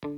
Hey,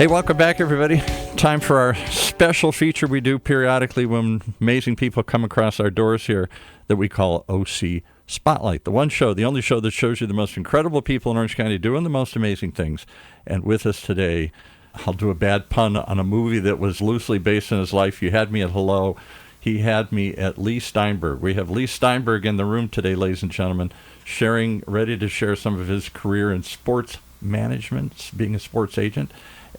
welcome back, everybody. Time for our special feature we do periodically when amazing people come across our doors here that we call OC Spotlight. The one show, the only show that shows you the most incredible people in Orange County doing the most amazing things. And with us today, I'll do a bad pun on a movie that was loosely based on his life. You had me at hello. He had me at Leigh Steinberg. We have Leigh Steinberg in the room today, ladies and gentlemen, ready to share some of his career in sports management, being a sports agent.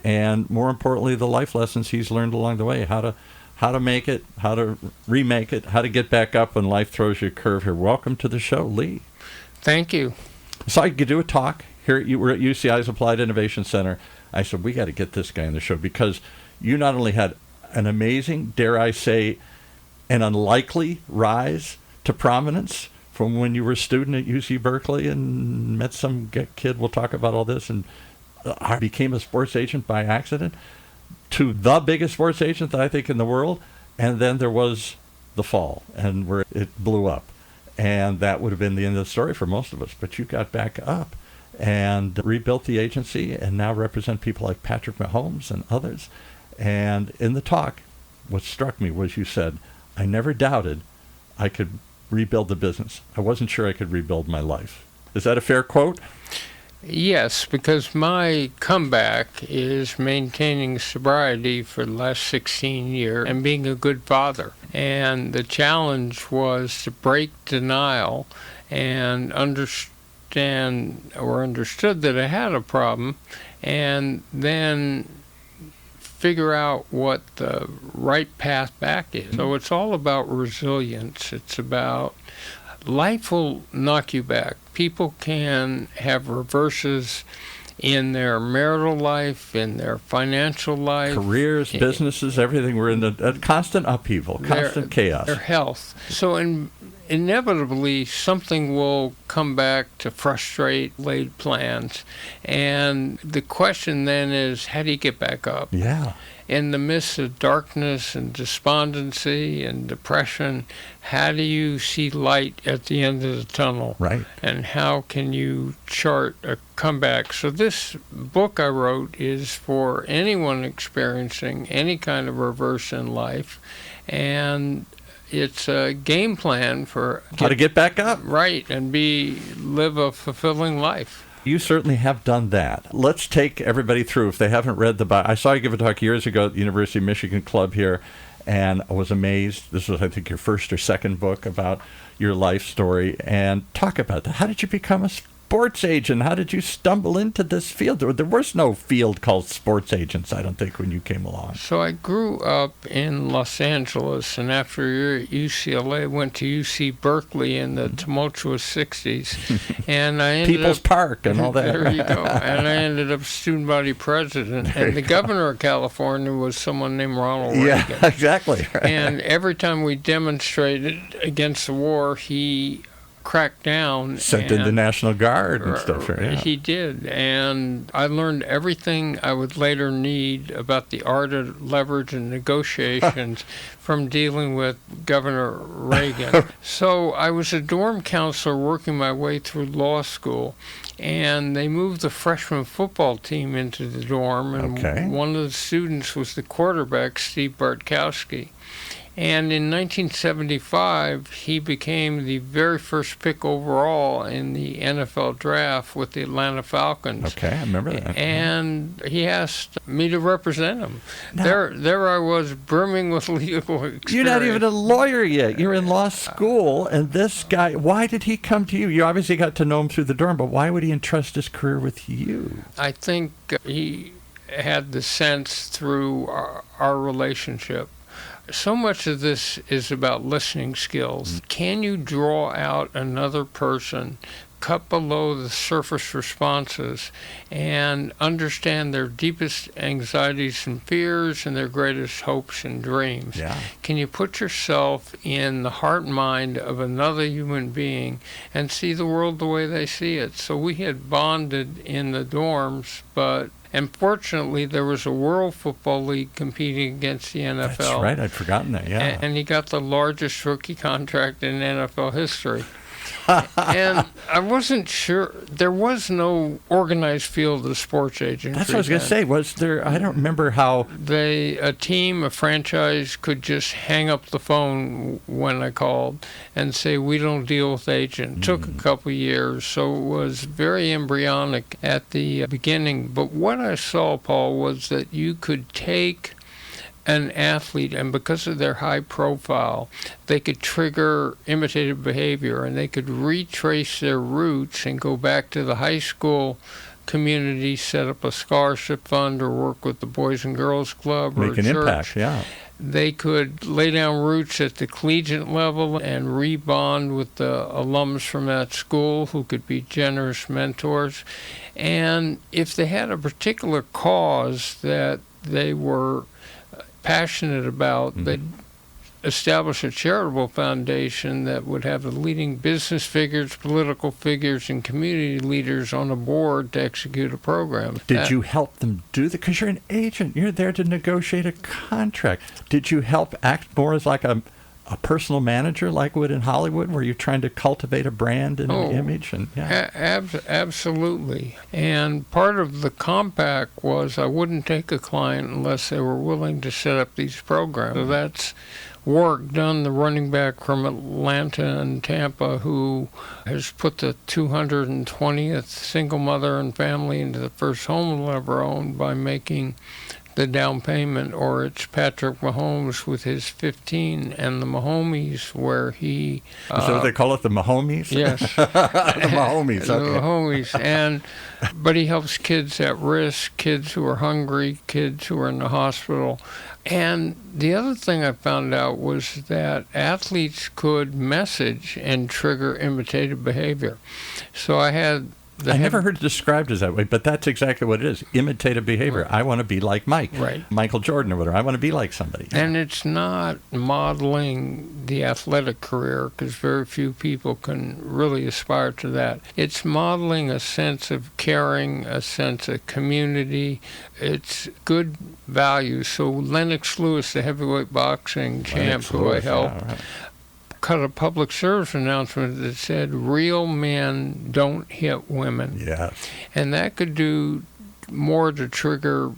And more importantly, the life lessons he's learned along the way, how to make it, how to remake it, how to get back up when life throws you a curve here. Welcome to the show, Leigh. Thank you. So I could do a talk here. You were at UCI's Applied Innovation Center. I said, we got to get this guy on the show because you not only had an amazing, dare I say, an unlikely rise to prominence from when you were a student at UC Berkeley and met some kid, we'll talk about all this, and I became a sports agent by accident, to the biggest sports agent that I think in the world. And then there was the fall and where it blew up. And that would have been the end of the story for most of us. But you got back up and rebuilt the agency and now represent people like Patrick Mahomes and others. And in the talk, what struck me was you said, I never doubted I could rebuild the business. I wasn't sure I could rebuild my life. Is that a fair quote? Yes, because my comeback is maintaining sobriety for the last 16 years and being a good father. And the challenge was to break denial and understood that I had a problem and then figure out what the right path back is. So it's all about resilience. It's about life will knock you back. People can have reverses in their marital life, in their financial life. Careers, businesses, everything. We're in a constant upheaval, constant chaos. Their health. So inevitably, something will come back to frustrate laid plans. And the question then is, how do you get back up? Yeah. In the midst of darkness and despondency and depression, how do you see light at the end of the tunnel? Right. And how can you chart a comeback? So this book I wrote is for anyone experiencing any kind of reverse in life, and it's a game plan for how to get back up. Right, and live a fulfilling life. You certainly have done that. Let's take everybody through, if they haven't read the Bible. I saw you give a talk years ago at the University of Michigan Club here, and I was amazed. This was, I think, your first or second book about your life story. And talk about that. How did you become a sports agent? How did you stumble into this field? There was no field called sports agents, I don't think, when you came along. So I grew up in Los Angeles, and after a year at UCLA, went to UC Berkeley in the tumultuous 60s. And I ended People's Park and all that. There you go. And I ended up student body president. And the governor of California was someone named Ronald Reagan. Yeah, exactly. And every time we demonstrated against the war, he cracked down. Sent in the National Guard and stuff. Right? Yeah. He did. And I learned everything I would later need about the art of leverage and negotiations from dealing with Governor Reagan. So I was a dorm counselor working my way through law school, and they moved the freshman football team into the dorm, and one of the students was the quarterback, Steve Bartkowski. And in 1975, he became the very first pick overall in the NFL draft with the Atlanta Falcons. Okay, I remember that. And he asked me to represent him. Now, there I was, brimming with legal experience. You're not even a lawyer yet. You're in law school, and this guy, why did he come to you? You obviously got to know him through the dorm, but why would he entrust his career with you? I think he had the sense through our relationship. So much of this is about listening skills. Can you draw out another person cut below the surface responses and understand their deepest anxieties and fears and their greatest hopes and dreams? Yeah. Can you put yourself in the heart and mind of another human being and see the world the way they see it? So we had bonded in the dorms, but unfortunately, there was a World Football League competing against the NFL. That's right. I'd forgotten that, yeah. And he got the largest rookie contract in NFL history. And I wasn't sure. There was no organized field of sports agents. That's what I was going to say. Was there? I don't remember how. A team, a franchise could just hang up the phone when I called and say, we don't deal with agents. It took a couple of years, so it was very embryonic at the beginning. But what I saw, Paul, was that you could take an athlete, and because of their high profile, they could trigger imitative behavior, and they could retrace their roots and go back to the high school community, set up a scholarship fund, or work with the Boys and Girls Club or Make an church. impact, yeah. They could lay down roots at the collegiate level and rebond with the alums from that school who could be generous mentors. And if they had a particular cause that they were passionate about, they'd establish a charitable foundation that would have the leading business figures, political figures, and community leaders on a board to execute a program. Did you help them do that? Because you're an agent. You're there to negotiate a contract. Did you help act more as like a personal manager like would in Hollywood, where you're trying to cultivate a brand and an image? And absolutely. And part of the compact was I wouldn't take a client unless they were willing to set up these programs. So that's work done. The running back from Atlanta and Tampa who has put the 220th single mother and family into the first home they'll ever own by making the down payment, or it's Patrick Mahomes with his 15 and the Mahomies, where he... Is that what they call it, the Mahomies? Yes. The Mahomies, okay. The Mahomies. But he helps kids at risk, kids who are hungry, kids who are in the hospital. And the other thing I found out was that athletes could message and trigger imitative behavior. So I had... I never heard it described as that way, but that's exactly what it is. Imitative behavior. Right. I want to be like Mike, right. Michael Jordan or whatever. I want to be like somebody. And it's not modeling the athletic career, because very few people can really aspire to that. It's modeling a sense of caring, a sense of community. It's good values. So Lennox Lewis, the heavyweight boxing champ who I helped, cut a public service announcement that said, real men don't hit women. Yes. And that could do more to trigger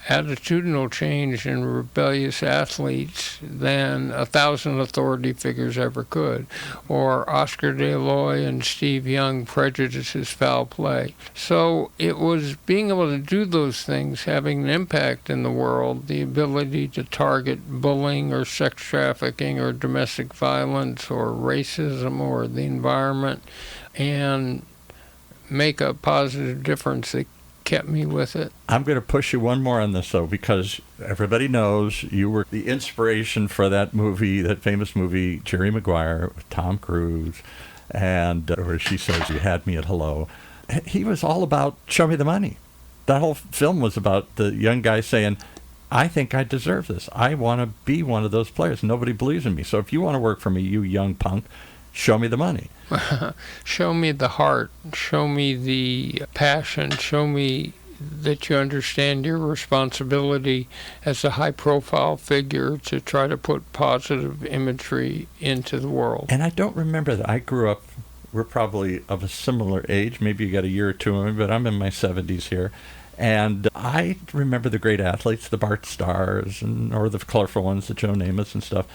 attitudinal change in rebellious athletes than 1,000 authority figures ever could, or Oscar De La Hoya and Steve Young prejudices foul play. So it was being able to do those things, having an impact in the world, the ability to target bullying or sex trafficking or domestic violence or racism or the environment, and make a positive difference that kept me with it. I'm going to push you one more on this, though, because everybody knows you were the inspiration for that movie, that famous movie, Jerry Maguire, with Tom Cruise, and where she says, you had me at hello. He was all about show me the money. That whole film was about the young guy saying, I think I deserve this. I want to be one of those players. Nobody believes in me. So if you want to work for me, you young punk, show me the money. Show me the heart. Show me the passion. Show me that you understand your responsibility as a high-profile figure to try to put positive imagery into the world. And I don't remember that. I grew up, we're probably of a similar age. Maybe you got a year or two on me, but I'm in my 70s here. And I remember the great athletes, the Bart Starrs, or the colorful ones, the Joe Namaths and stuff.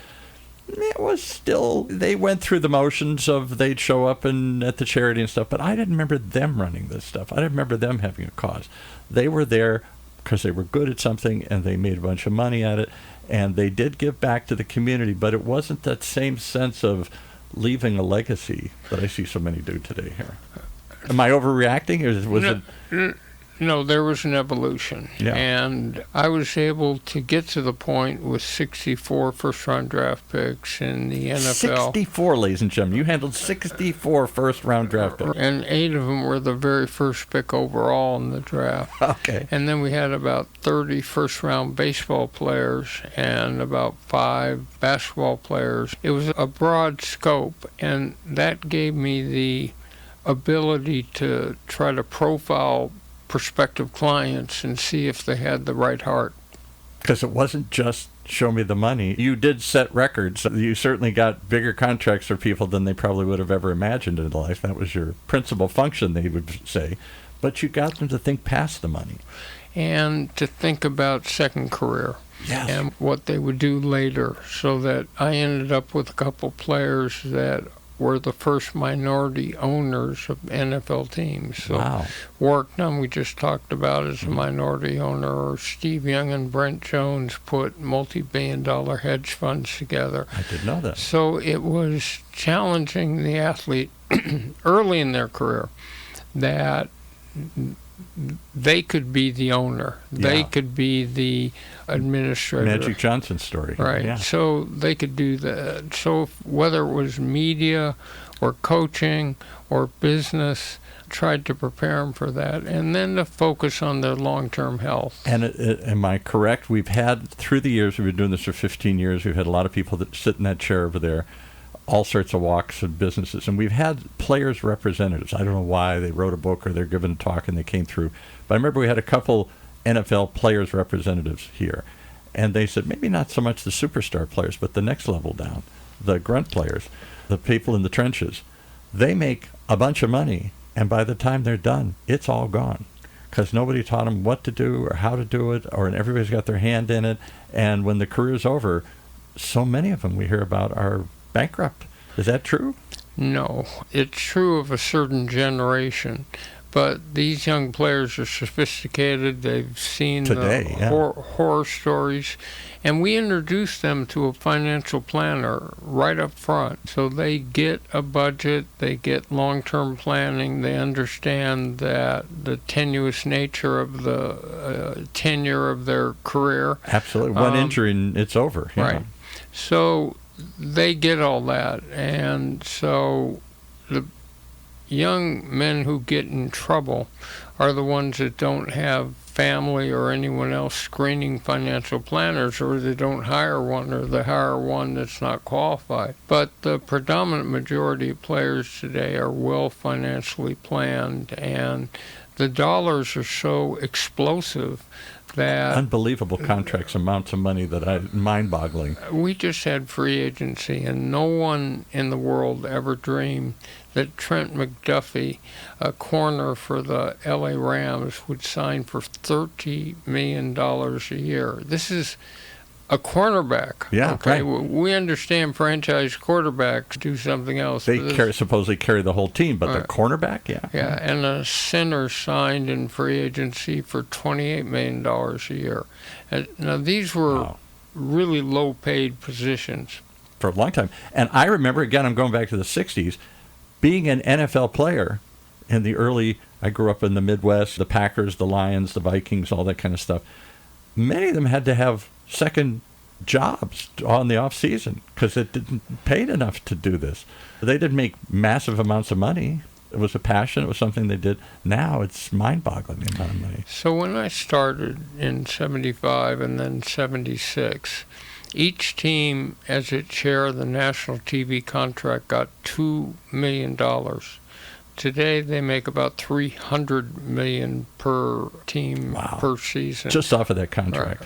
It was still, they went through the motions of they'd show up at the charity and stuff, but I didn't remember them running this stuff. I didn't remember them having a cause. They were there because they were good at something and they made a bunch of money at it, and they did give back to the community, but it wasn't that same sense of leaving a legacy that I see so many do today here. Am I overreacting, or was it? No, there was an evolution. Yeah. And I was able to get to the point with 64 first-round draft picks in the NFL. 64, ladies and gentlemen. You handled 64 first-round draft picks. And 8 of them were the very first pick overall in the draft. Okay. And then we had about 30 first-round baseball players and about 5 basketball players. It was a broad scope, and that gave me the ability to try to profile prospective clients and see if they had the right heart. Because it wasn't just show me the money. You did set records. You certainly got bigger contracts for people than they probably would have ever imagined in life. That was your principal function, they would say. But you got them to think past the money. And to think about second career. Yes. And what they would do later. So that I ended up with a couple players that were the first minority owners of NFL teams. So Wow. Warwick Nunn, we just talked about, as a minority owner, or Steve Young and Brent Jones put multi-billion-dollar hedge funds together. I didn't know that. So it was challenging the athlete early in their career that they could be the owner. They could be the administrator. Magic Johnson's story. Right. Yeah. So they could do that. So whether it was media or coaching or business, tried to prepare them for that, and then to focus on their long-term health. And am I correct? We've had, through the years, we've been doing this for 15 years, we've had a lot of people that sit in that chair over there, all sorts of walks of businesses. And we've had players' representatives. I don't know why they wrote a book or they're given a talk and they came through. But I remember we had a couple NFL players' representatives here. And they said, maybe not so much the superstar players, but the next level down, the grunt players, the people in the trenches. They make a bunch of money, and by the time they're done, it's all gone. Because nobody taught them what to do or how to do it, or everybody's got their hand in it. And when the career's over, so many of them we hear about are bankrupt. Is that true? No. It's true of a certain generation. But these young players are sophisticated. They've seen Today, horror stories. And we introduce them to a financial planner right up front. So they get a budget, they get long-term planning, they understand that the tenuous nature of the tenure of their career. Absolutely. One injury and it's over. Yeah. Right. So they get all that. And so the young men who get in trouble are the ones that don't have family or anyone else screening financial planners, or they don't hire one, or they hire one that's not qualified. But the predominant majority of players today are well financially planned, and the dollars are so explosive that unbelievable contracts, amounts of money that mind-boggling. We just had free agency, and no one in the world ever dreamed that Trent McDuffie, a corner for the LA Rams, would sign for $30 million a year. This is a cornerback. Yeah, okay. Right. We understand franchise quarterbacks do something else. They supposedly carry the whole team, but the cornerback, Yeah, and a center signed in free agency for $28 million a year. And now, these were really low-paid positions. For a long time. And I remember, again, I'm going back to the 60s, being an NFL player in the early, I grew up in the Midwest, the Packers, the Lions, the Vikings, all that kind of stuff. Many of them had to have second jobs on the off season because it didn't pay enough to do this. They didn't make massive amounts of money. It was a passion. It was something they did. Now it's mind-boggling the amount of money. So when I started in 75 and then 76, each team, as its share of the national TV contract, got $2 million. Today, they make about $300 million per team per season. Just off of that contract.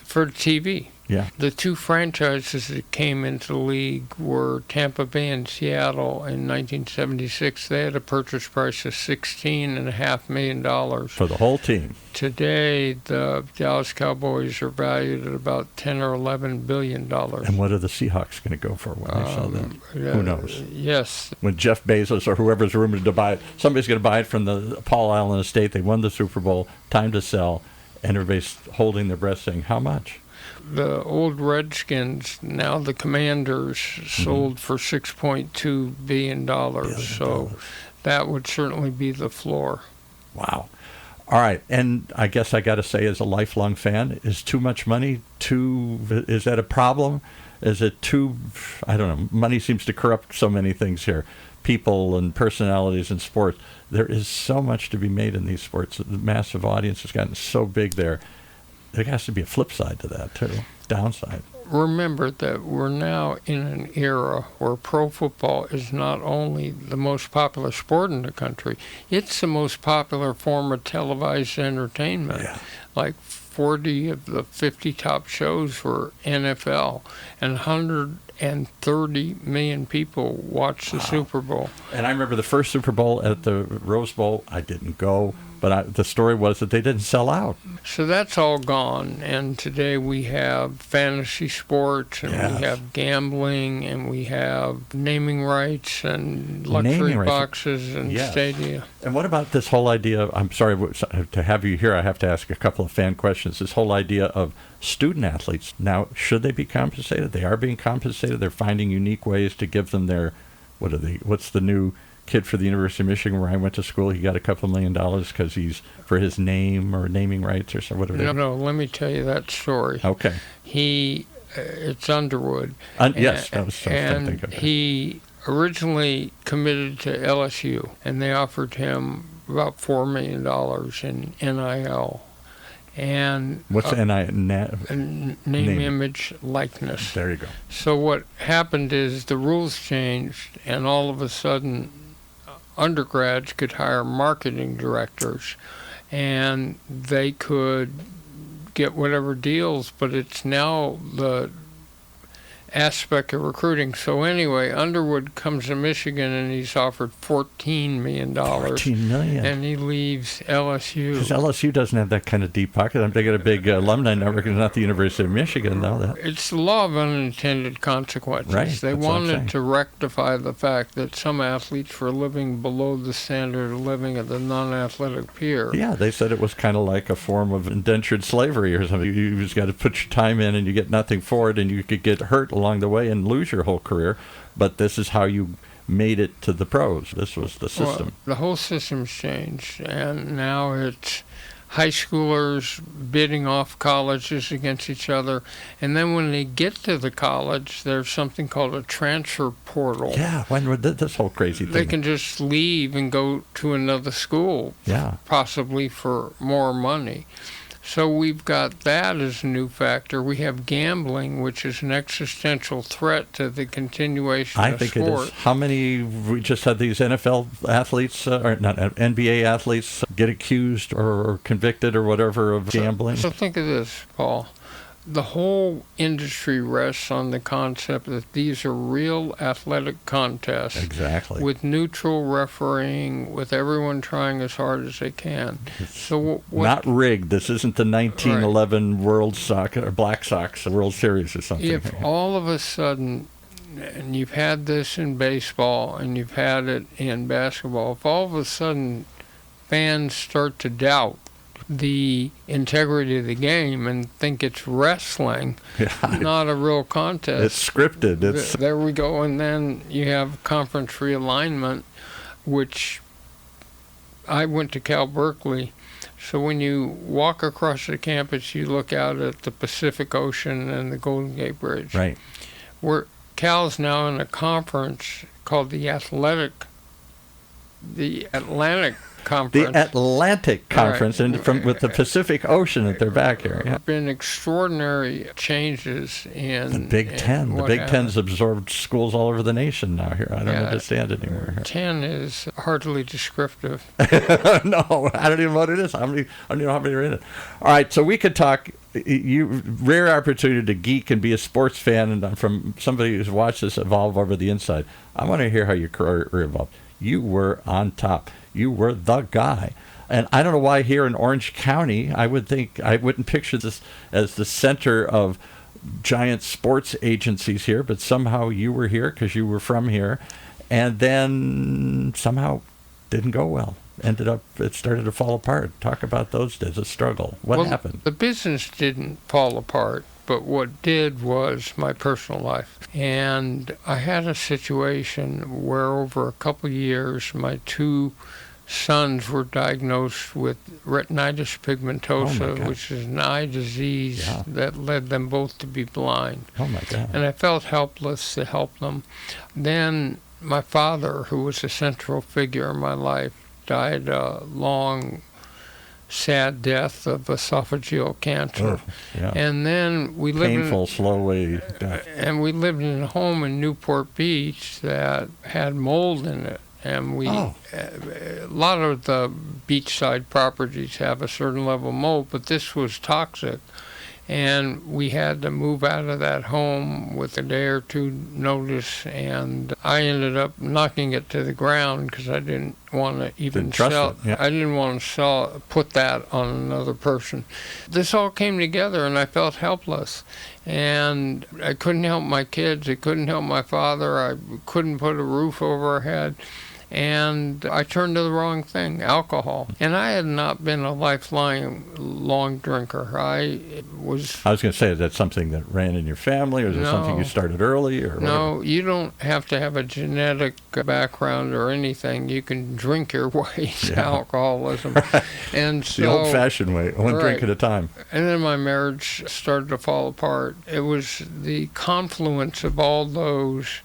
For TV. Yeah. The two franchises that came into the league were Tampa Bay and Seattle in 1976. They had a purchase price of $16.5 million. For the whole team. Today, the Dallas Cowboys are valued at about $10 or $11 billion. And what are the Seahawks going to go for when they sell them? Who knows? Yes. When Jeff Bezos or whoever's rumored to buy it, somebody's going to buy it from the Paul Allen estate. They won the Super Bowl. Time to sell. And everybody's holding their breath saying, how much? The old Redskins, now the Commanders, sold for $6.2 billion. So that would certainly be the floor. Wow. All right, and I guess I got to say, as a lifelong fan, is too much money is that a problem? Is it too, I don't know, money seems to corrupt so many things here, people and personalities in sports. There is so much to be made in these sports. The massive audience has gotten so big there. There has to be a flip side to that, too, downside. Remember that we're now in an era where pro football is not only the most popular sport in the country, it's the most popular form of televised entertainment. Yeah. Like 40 of the 50 top shows were NFL, and 130 million people watched the Super Bowl. And I remember the first Super Bowl at the Rose Bowl. I didn't go, but the story was that they didn't sell out. So that's all gone, and today we have fantasy sports, and we have gambling, and we have naming rights, and luxury boxes, and stadia. And what about this whole idea, I'm sorry to have you here, I have to ask a couple of fan questions, this whole idea of student athletes. Now, should they be compensated? They are being compensated. They're finding unique ways to give them their, what's the new kid for the University of Michigan where I went to school? He got a couple $1 million because he's for his name or naming rights or so, whatever. No, let me tell you that story. Okay. It's Underwood. Yes, that was something. He originally committed to LSU, and they offered him about $4 million in NIL. And what's NIL? Name, image, likeness. There you go. So what happened is the rules changed, and all of a sudden, undergrads could hire marketing directors, and they could get whatever deals. But it's now the aspect of recruiting. So anyway, Underwood comes to Michigan, and he's offered $14 million. $14 million. And he leaves LSU. Because LSU doesn't have that kind of deep pocket. They got a big alumni network. It's not the University of Michigan, though. It's the law of unintended consequences. Right. They wanted to rectify the fact that some athletes were living below the standard of living of the non-athletic peer. Yeah, they said it was kind of like a form of indentured slavery or something. You just got to put your time in, and you get nothing for it, and you could get hurt along the way and lose your whole career, but this is how you made it to the pros. This was the system. Well, the whole system's changed, and now it's high schoolers bidding off colleges against each other, and then when they get to the college, there's something called a transfer portal. Yeah, when this whole crazy thing. They can just leave and go to another school, possibly for more money. So we've got that as a new factor. We have gambling, which is an existential threat to the continuation of sport. I think it is. How many, we just had these NFL athletes, or not NBA athletes, get accused or convicted or whatever of gambling? So think of this, Paul. The whole industry rests on the concept that these are real athletic contests. Exactly. With neutral refereeing, with everyone trying as hard as they can. So not rigged. This isn't the 1911 World Soccer or Black Sox World Series or something. If all of a sudden, and you've had this in baseball and you've had it in basketball, if all of a sudden fans start to doubt the integrity of the game and think it's wrestling, not a real contest. It's scripted. There we go. And then you have conference realignment, which I went to Cal Berkeley. So when you walk across the campus, you look out at the Pacific Ocean and the Golden Gate Bridge. Right. Cal's now in a conference called the Atlantic Conference. The Atlantic Conference, and with the Pacific Ocean at their back here. There have been extraordinary changes in the Big Ten. The Big Ten's absorbed schools all over the nation now here. I don't understand it anymore. Here. 10 is hardly descriptive. No, I don't even know what it is. I don't even know how many are in it. All right, so we could talk. Rare opportunity to geek and be a sports fan, and from somebody who's watched this evolve over the inside. I want to hear how your career evolved. You were on top. You were the guy. And I don't know why here in Orange County, I wouldn't picture this as the center of giant sports agencies here, but somehow you were here because you were from here, and then somehow didn't go well. It started to fall apart. Talk about those days, a struggle. What happened? The business didn't fall apart, but what did was my personal life. And I had a situation where over a couple of years, my two sons were diagnosed with retinitis pigmentosa, which is an eye disease that led them both to be blind. Oh, my God. And I felt helpless to help them. Then my father, who was a central figure in my life, died a long, sad death of esophageal cancer. And then we lived painful, slow way death. And we lived in a home in Newport Beach that had mold in it. And a lot of the beachside properties have a certain level of mold, but this was toxic. And we had to move out of that home with a day or two notice, and I ended up knocking it to the ground because I didn't want to even sell it. I didn't want to put that on another person. This all came together, and I felt helpless. And I couldn't help my kids. I couldn't help my father. I couldn't put a roof over our head. And I turned to the wrong thing, alcohol. And I had not been a long drinker. I was going to say, is that something that ran in your family, or is it something you started early? Or no, you don't have to have a genetic background or anything. You can drink your way to alcoholism. And so, the old-fashioned way, one drink at a time. And then my marriage started to fall apart. It was the confluence of all those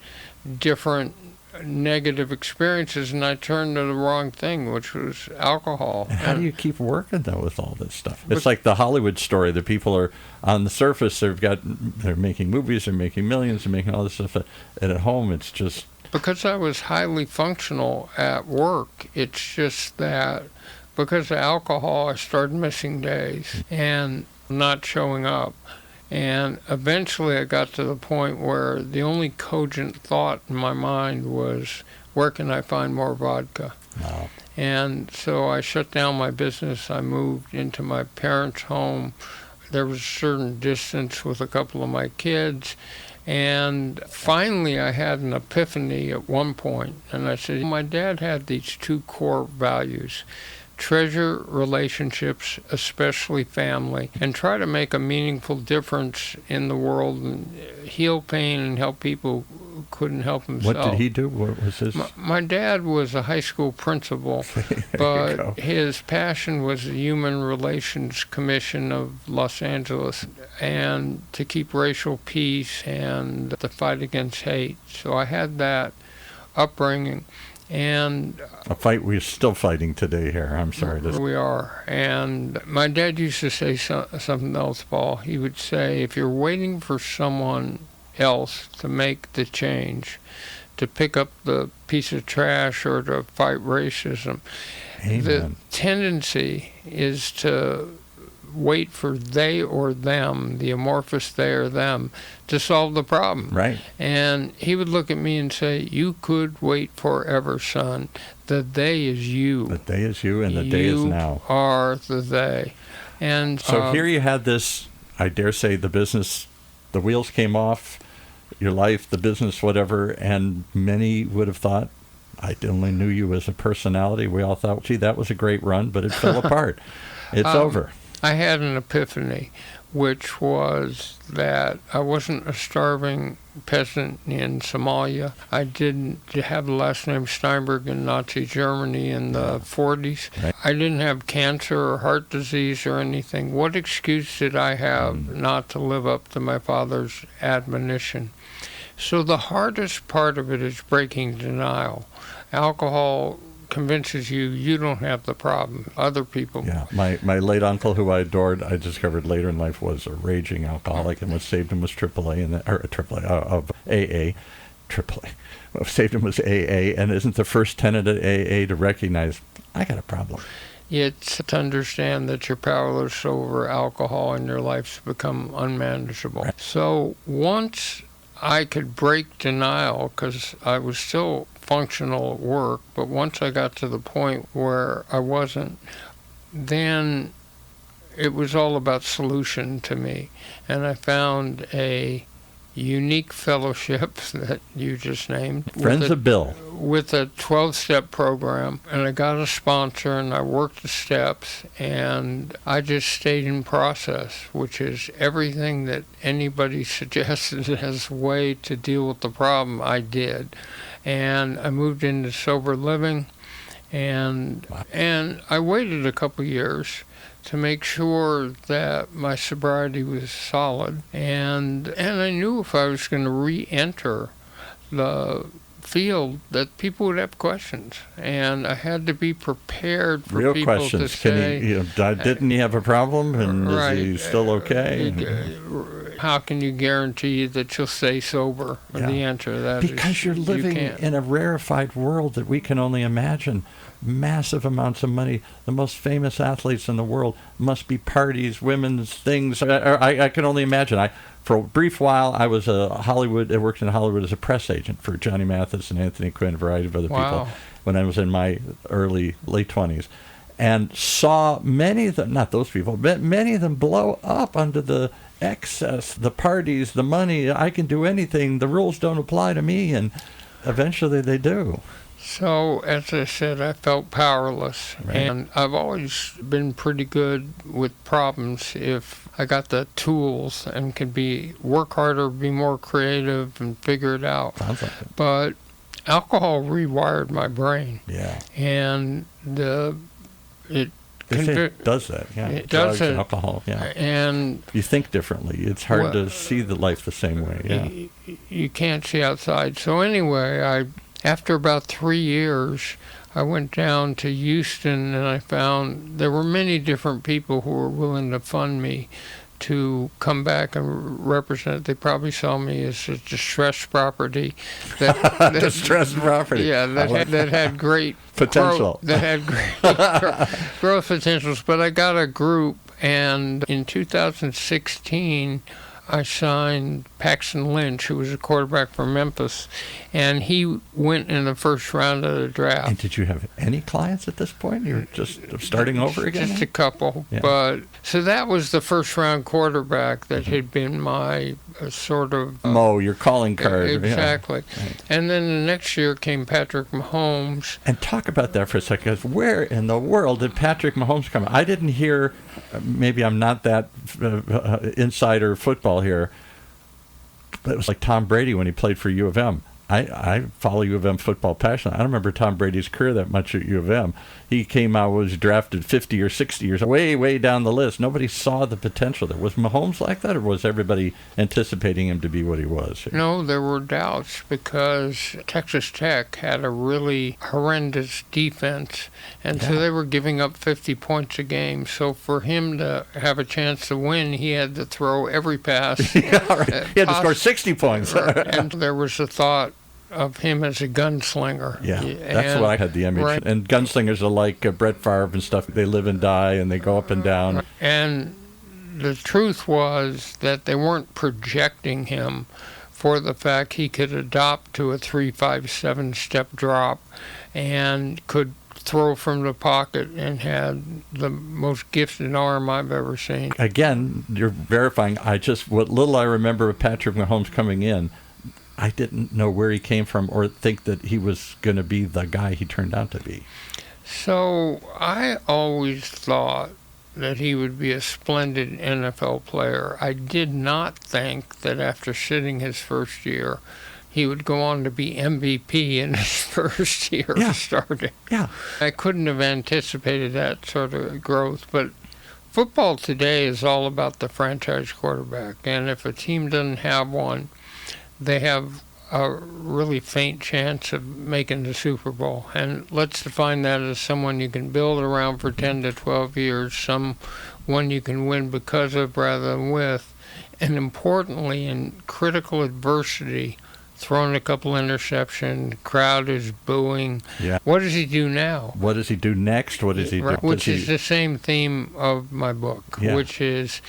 different negative experiences, and I turned to the wrong thing, which was alcohol. And how do you keep working, though, with all this stuff? It's like the Hollywood story. The people are on the surface, they're making movies, they're making millions, they're making all this stuff, and at home it's just... Because I was highly functional at work, it's just that because of alcohol, I started missing days and not showing up. And eventually I got to the point where the only cogent thought in my mind was, where can I find more vodka? Wow. And so I shut down my business. I moved into my parents' home. There was a certain distance with a couple of my kids. And finally I had an epiphany at one point. And I said, my dad had these two core values: treasure relationships, especially family, and try to make a meaningful difference in the world and heal pain and help people who couldn't help themselves. What did he do? What was his... My dad was a high school principal, but his passion was the Human Relations Commission of Los Angeles, and to keep racial peace and the fight against hate. So I had that upbringing. And a fight we're still fighting today here. I'm sorry. We are. And my dad used to say something else, Paul. He would say, if you're waiting for someone else to make the change, to pick up the piece of trash or to fight racism, the tendency is to wait for they or them, the amorphous they or them, to solve the problem. Right. And he would look at me and say, you could wait forever, son. The they is you. The they is you, and the day is now. You are the they. And so here you had this, I dare say, the business, the wheels came off, your life, the business, whatever, and many would have thought, I only knew you as a personality. We all thought, gee, that was a great run, but it fell apart. It's over. I had an epiphany, which was that I wasn't a starving peasant in Somalia. I didn't have the last name Steinberg in Nazi Germany in the 40s. Right. I didn't have cancer or heart disease or anything. What excuse did I have not to live up to my father's admonition? So the hardest part of it is breaking denial. Alcohol convinces you don't have the problem. Other people. Yeah. My late uncle, who I adored, I discovered later in life was a raging alcoholic, and what saved him was AAA, AA. What saved him was AA, and isn't the first tenet of AA to recognize, I got a problem. It's to understand that you're powerless over alcohol and your life's become unmanageable. Right. So once I could break denial, because I was still functional at work, but once I got to the point where I wasn't, then it was all about solution to me. And I found a unique fellowship that you just named. Friends of Bill. With a 12-step program, and I got a sponsor, and I worked the steps, and I just stayed in process, which is everything that anybody suggested as a way to deal with the problem, I did. And I moved into sober living, And I waited a couple years to make sure that my sobriety was solid. And I knew if I was going to re-enter the field that people would have questions, and I had to be prepared for real people questions. to say, didn't he have a problem, and right, is he still okay? How can you guarantee that you'll stay sober? Yeah. The answer to that because is you're living can't. in a rarefied world that we can only imagine. Massive amounts of money. The most famous athletes in the world must be parties, women's things. I can only imagine. For a brief while, I was I worked in Hollywood as a press agent for Johnny Mathis and Anthony Quinn, a variety of other people, when I was in my late 20s, and saw many of them, not those people, but many of them blow up under the excess, the parties, the money. I can do anything. The rules don't apply to me, and eventually they do. So, as I said, I felt powerless, right. And I've always been pretty good with problems if I got the tools and could work harder, be more creative, and figure it out. Sounds like it. But alcohol rewired my brain. Yeah. And it does that, yeah. It Drugs, does it. alcohol, yeah. And you think differently. It's hard to see the life the same way, yeah. You can't see outside. So anyway, after about 3 years, I went down to Houston, and I found there were many different people who were willing to fund me to come back and represent. They probably saw me as a distressed property. Distressed property. Yeah, that had great potential. That had great growth potentials. But I got a group, and in 2016, I signed Paxton Lynch, who was a quarterback from Memphis, and he went in the first round of the draft. And did you have any clients at this point? You were just starting over again? Just a couple. Yeah. But so that was the first round quarterback that had been my sort of... your calling card. Exactly. Yeah. Right. And then the next year came Patrick Mahomes. And talk about that for a second. Where in the world did Patrick Mahomes come? I didn't hear, maybe I'm not that insider football here, but it was like Tom Brady when he played for U of M. I follow U of M football passionately. I don't remember Tom Brady's career that much at U of M. He came out, was drafted 50 or 60 years, way down the list. Nobody saw the potential there. Was Mahomes like that, or was everybody anticipating him to be what he was? No, there were doubts because Texas Tech had a really horrendous defense, and so they were giving up 50 points a game. So for him to have a chance to win, he had to throw every pass. He had to score 60 points. And there was a thought of him as a gunslinger. Yeah, that's what I had the image. Right. And gunslingers are like Brett Favre and stuff. They live and die, and they go up and down. And the truth was that they weren't projecting him for the fact he could adopt to a 3-5-7 step drop and could throw from the pocket and had the most gifted arm I've ever seen. Again, you're verifying. What little I remember of Patrick Mahomes coming in, I didn't know where he came from or think that he was going to be the guy he turned out to be. So I always thought that he would be a splendid NFL player. I did not think that after sitting his first year, he would go on to be MVP in his first year of starting. Yeah. I couldn't have anticipated that sort of growth, but football today is all about the franchise quarterback, and if a team doesn't have one, they have a really faint chance of making the Super Bowl. And let's define that as someone you can build around for 10 to 12 years, someone you can win because of rather than with, and importantly, in critical adversity, throwing a couple interceptions, crowd is booing. Yeah. What does he do now? What does he do next? What does he do? Which is the same theme of my book, which is,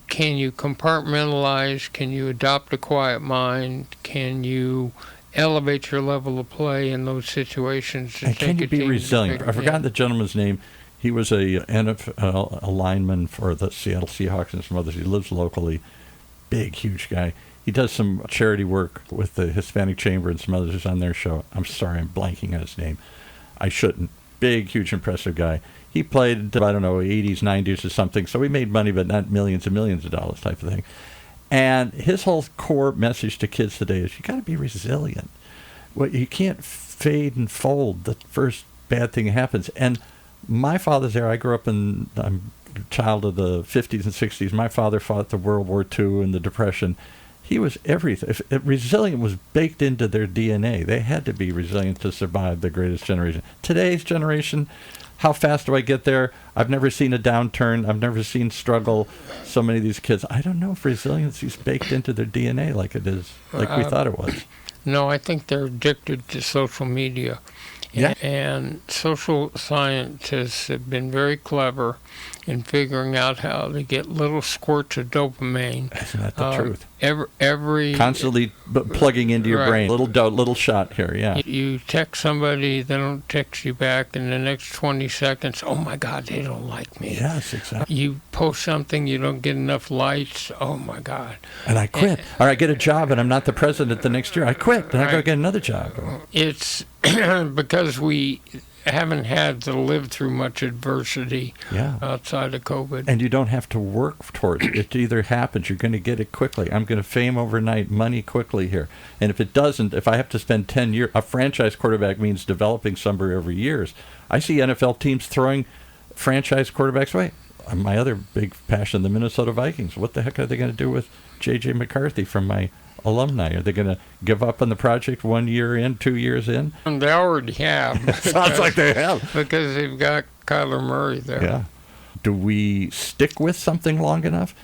can you compartmentalize? Can you adopt a quiet mind? Can you elevate your level of play in those situations? And can you be resilient? I've forgotten the gentleman's name. He was a NFL lineman for the Seattle Seahawks and some others. He lives locally. Big, huge guy. He does some charity work with the Hispanic Chamber and some others on their show. I'm sorry, I'm blanking on his name. I shouldn't. Big, huge, impressive guy. He played, 80s, 90s or something, so he made money, but not millions and millions of dollars type of thing. And his whole core message to kids today is you got to be resilient. Well, you can't fade and fold the first bad thing happens. And my father's there. I grew up I'm a child of the 50s and 60s. My father fought the World War II and the Depression. He was everything. Resilient was baked into their DNA. They had to be resilient to survive the greatest generation. Today's generation, how fast do I get there? I've never seen a downturn. I've never seen struggle. So many of these kids, I don't know if resiliency is baked into their DNA like it is, like we thought it was. No, I think they're addicted to social media. Yeah. And social scientists have been very clever in figuring out how to get little squirts of dopamine. Isn't that the truth? Every constantly plugging into your right. brain. Little shot here, yeah. You text somebody, they don't text you back in the next 20 seconds. Oh my God, they don't like me. Yes, exactly. You post something, you don't get enough likes. Oh my God. And I quit. Or I get a job and I'm not the president the next year. I quit. Then I go get another job. It's because we haven't had to live through much adversity outside of COVID. And you don't have to work towards it. It either happens, you're going to get it quickly. I'm going to fame overnight, money quickly here. And if it doesn't, if I have to spend 10 years, a franchise quarterback means developing somebody over years. I see NFL teams throwing franchise quarterbacks away. My other big passion, the Minnesota Vikings. What the heck are they going to do with J.J. McCarthy from my alumni? Are they going to give up on the project 1 year in, 2 years in? And they already have. Sounds like they have. Because they've got Kyler Murray there. Yeah. Do we stick with something long enough?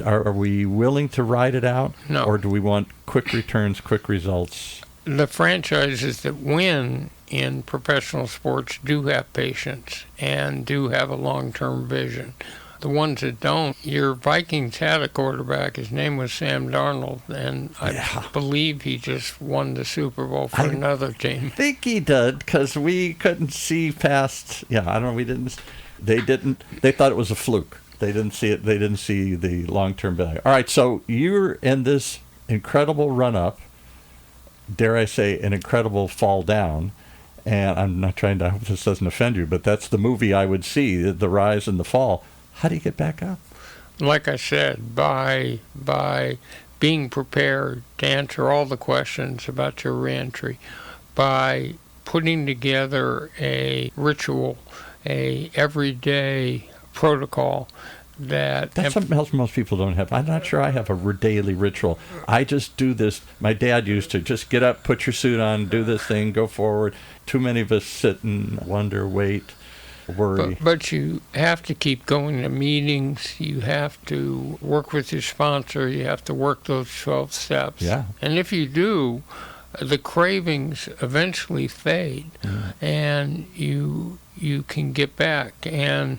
Are we willing to ride it out? No. Or do we want quick returns, quick results? The franchises that win in professional sports do have patience and do have a long-term vision. The ones that don't, your Vikings had a quarterback. His name was Sam Darnold, and I believe he just won the Super Bowl for another team. I think he did, because we couldn't see past. I don't know. We didn't. They didn't. They thought it was a fluke. They didn't see it. They didn't see the long-term value. All right. So you're in this incredible run-up. Dare I say, an incredible fall down. And I'm not trying to. I hope this doesn't offend you, but that's the movie I would see: the rise and the fall. How do you get back up? Like I said, by being prepared to answer all the questions about your reentry, by putting together a ritual, a everyday protocol that's something else most people don't have. I'm not sure I have a daily ritual. I just do this. My dad used to just get up, put your suit on, do this thing, go forward. Too many of us sit and wonder, wait, worry. But you have to keep going to meetings. You have to work with your sponsor. You have to work those 12 steps. Yeah. And if you do, the cravings eventually fade, and you can get back. And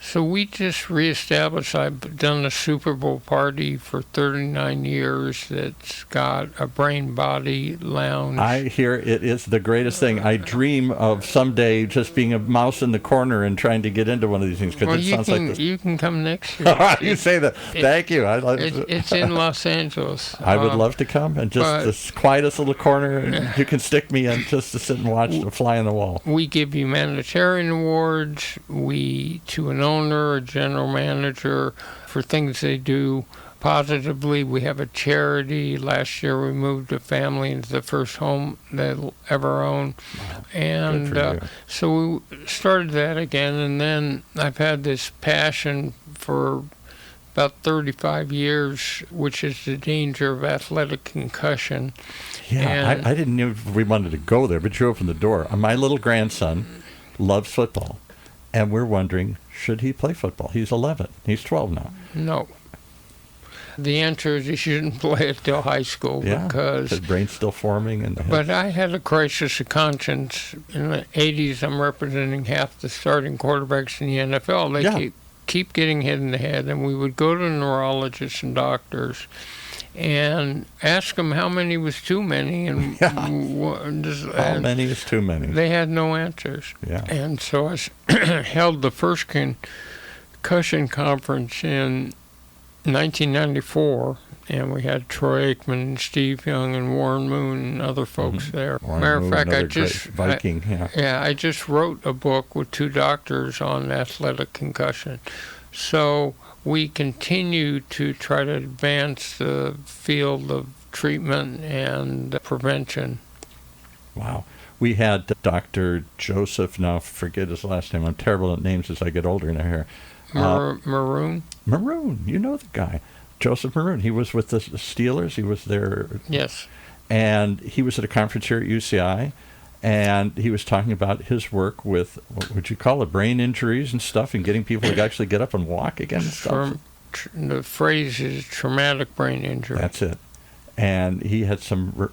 so we just reestablished. I've done a Super Bowl party for 39 years that's got a brain body lounge. I hear it is the greatest thing. I dream of someday just being a mouse in the corner and trying to get into one of these things, because it sounds like this. You can come next year. You say that. Thank you. It's in Los Angeles. I would love to come, and just the quietest little corner, and you can stick me in just to sit and watch the fly on the wall. We give humanitarian awards. To an owner, a general manager, for things they do positively. We have a charity. Last year we moved a family into the first home they'll ever own. Wow. And so we started that again, and then I've had this passion for about 35 years, which is the danger of athletic concussion. Yeah, I didn't know if we wanted to go there, but you opened the door. My little grandson loves football, and we're wondering, should he play football? He's 11. He's 12 now. No. The answer is he shouldn't play it till high school, because his brain's still forming. But I had a crisis of conscience. In the 80s, I'm representing half the starting quarterbacks in the NFL. They keep getting hit in the head, and we would go to neurologists and doctors and ask them how many was too many, and how many is too many. They had no answers. Yeah. And so I held the first concussion conference in 1994, and we had Troy Aikman and Steve Young and Warren Moon and other folks there. Matter of fact, I just wrote a book with 2 doctors on athletic concussion. So we continue to try to advance the field of treatment and prevention. Wow. We had Dr. Joseph, now forget his last name. I'm terrible at names as I get older in here. Maroon? Maroon, you know the guy. Joseph Maroon. He was with the Steelers. He was there. Yes. And he was at a conference here at UCI, and he was talking about his work with, what would you call it, brain injuries and stuff, and getting people to actually get up and walk again and stuff. The phrase is traumatic brain injury. That's it. And he had some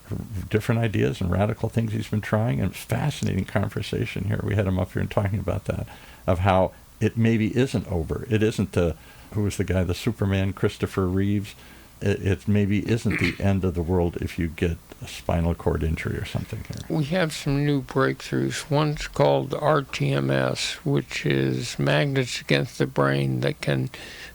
different ideas and radical things he's been trying, and it was a fascinating conversation here. We had him up here and talking about that, of how it maybe isn't over. It isn't who was the guy, the Superman, Christopher Reeves. It maybe isn't the end of the world if you get a spinal cord injury or something here. We have some new breakthroughs. One's called RTMS, which is magnets against the brain that can,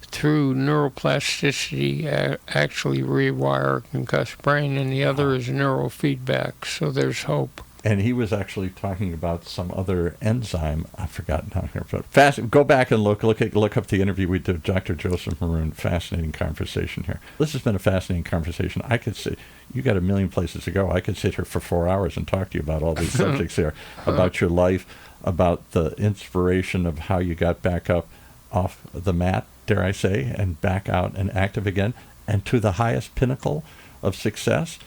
through neuroplasticity, actually rewire a concussed brain, and the other is neurofeedback, so there's hope. And he was actually talking about some other enzyme. I've forgotten how here. But go back and look up the interview we did with Dr. Joseph Maroon. Fascinating conversation here. This has been a fascinating conversation. I could say, you got a million places to go. I could sit here for 4 hours and talk to you about all these subjects here, about your life, about the inspiration of how you got back up off the mat, dare I say, and back out and active again, and to the highest pinnacle of success,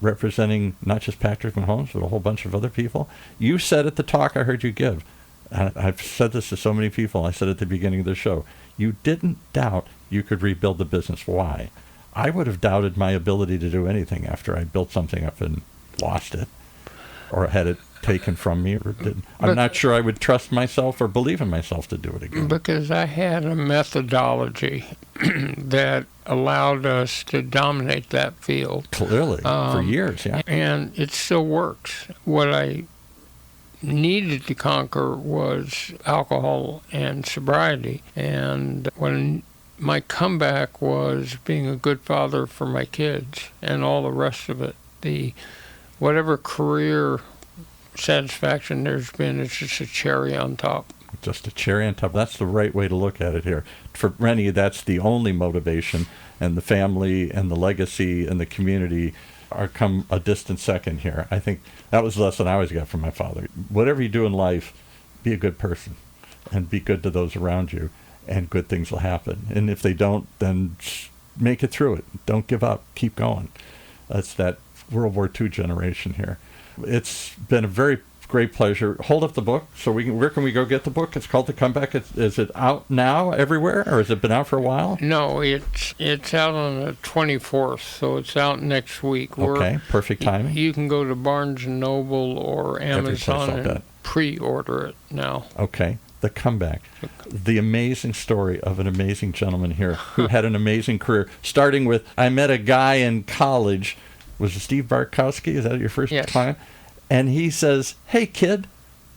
representing not just Patrick Mahomes, but a whole bunch of other people. You said at the talk I heard you give, and I've said this to so many people, I said at the beginning of the show, you didn't doubt you could rebuild the business. Why? I would have doubted my ability to do anything after I built something up and lost it, or had it taken from me, or didn't. I'm not sure I would trust myself or believe in myself to do it again. Because I had a methodology that allowed us to dominate that field. Clearly, for years, yeah. And it still works. What I needed to conquer was alcohol and sobriety. And when my comeback was being a good father for my kids and all the rest of it, whatever career satisfaction there's been, it's just a cherry on top. Just a cherry on top. That's the right way to look at it here. For Rennie, that's the only motivation, and the family and the legacy and the community are come a distant second here. I think that was the lesson I always got from my father. Whatever you do in life, be a good person and be good to those around you, and good things will happen. And if they don't, then make it through it. Don't give up. Keep going. That's that World War II generation here. It's been a very great pleasure. Hold up the book so we can. Where can we go get the book? It's called The Comeback. Is it out now everywhere, or has it been out for a while? No, it's out on the 24th, so it's out next week. Okay, perfect timing. You can go to Barnes & Noble or Amazon and pre-order it now. Okay. The Comeback. The amazing story of an amazing gentleman here who had an amazing career, starting with, I met a guy in college. Was it Steve Bartkowski? Is that your first client? And he says, hey, kid,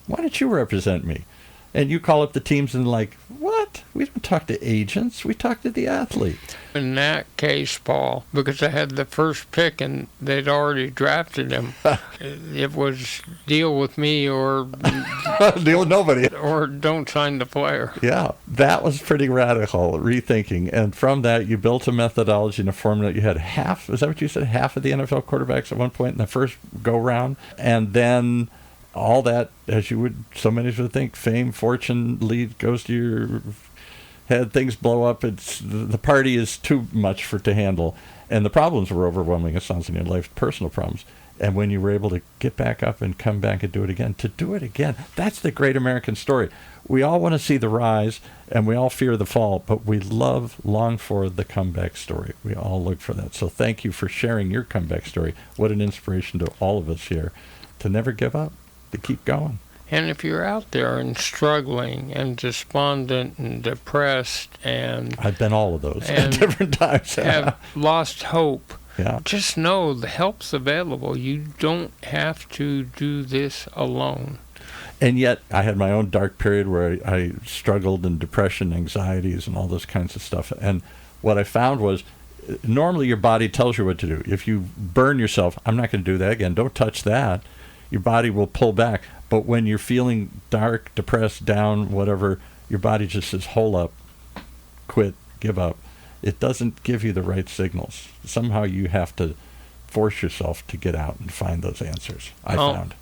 why don't you represent me? And you call up the teams and like, what? We don't talk to agents. We talk to the athlete. In that case, Paul, because I had the first pick and they'd already drafted him, it was deal with me or deal with nobody. Or don't sign the player. Yeah, that was pretty radical, rethinking. And from that, you built a methodology and a formula. You had half, is that what you said? Half of the NFL quarterbacks at one point in the first go-round. And then all that, as you would, so many would think, fame, fortune, lead goes to your head, things blow up. It's the party is too much to handle, and the problems were overwhelming. It sounds in your life, personal problems. And when you were able to get back up and come back and do it again, that's the great American story. We all want to see the rise, and we all fear the fall, but we long for the comeback story. We all look for that. So thank you for sharing your comeback story. What an inspiration to all of us here to never give up, to keep going. And if you're out there and struggling and despondent and depressed and I've been all of those at different times. Have lost hope, yeah. Just know the help's available. You don't have to do this alone. And yet I had my own dark period where I struggled in depression, anxieties, and all those kinds of stuff. And what I found was normally your body tells you what to do. If you burn yourself, I'm not going to do that again. Don't touch that. Your body will pull back. But when you're feeling dark, depressed, down, whatever, your body just says, hold up, quit, give up. It doesn't give you the right signals. Somehow you have to force yourself to get out and find those answers. I found.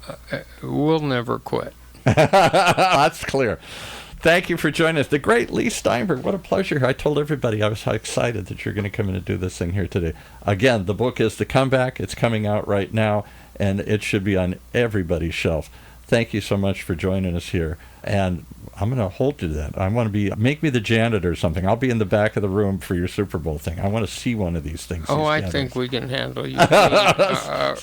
We'll never quit. That's clear. Thank you for joining us. The great Leigh Steinberg. What a pleasure. I told everybody I was so excited that you're going to come in and do this thing here today. Again, the book is The Comeback. It's coming out right now, and it should be on everybody's shelf. Thank you so much for joining us here. And I'm going to hold you to that. I want to make me the janitor or something. I'll be in the back of the room for your Super Bowl thing. I want to see one of these things. Oh, I think we can handle you. A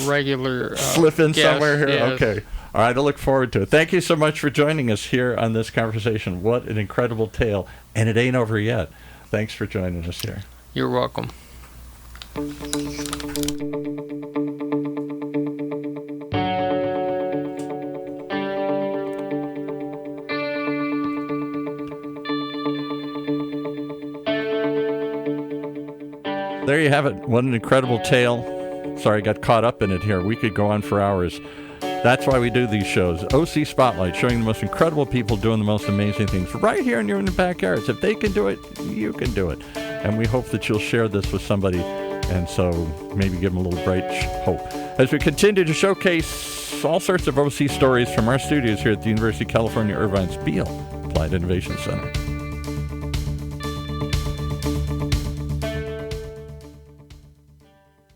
regular slip in guest, somewhere here? yes. Okay. All right, I look forward to it. Thank you so much for joining us here on this conversation. What an incredible tale. And it ain't over yet. Thanks for joining us here. You're welcome. There you have it. What an incredible tale. Sorry, I got caught up in it here. We could go on for hours. That's why we do these shows. OC Spotlight, showing the most incredible people doing the most amazing things right here in your own backyards. If they can do it, you can do it. And we hope that you'll share this with somebody, and so maybe give them a little bright hope. As we continue to showcase all sorts of OC stories from our studios here at the University of California, Irvine's Beale Applied Innovation Center.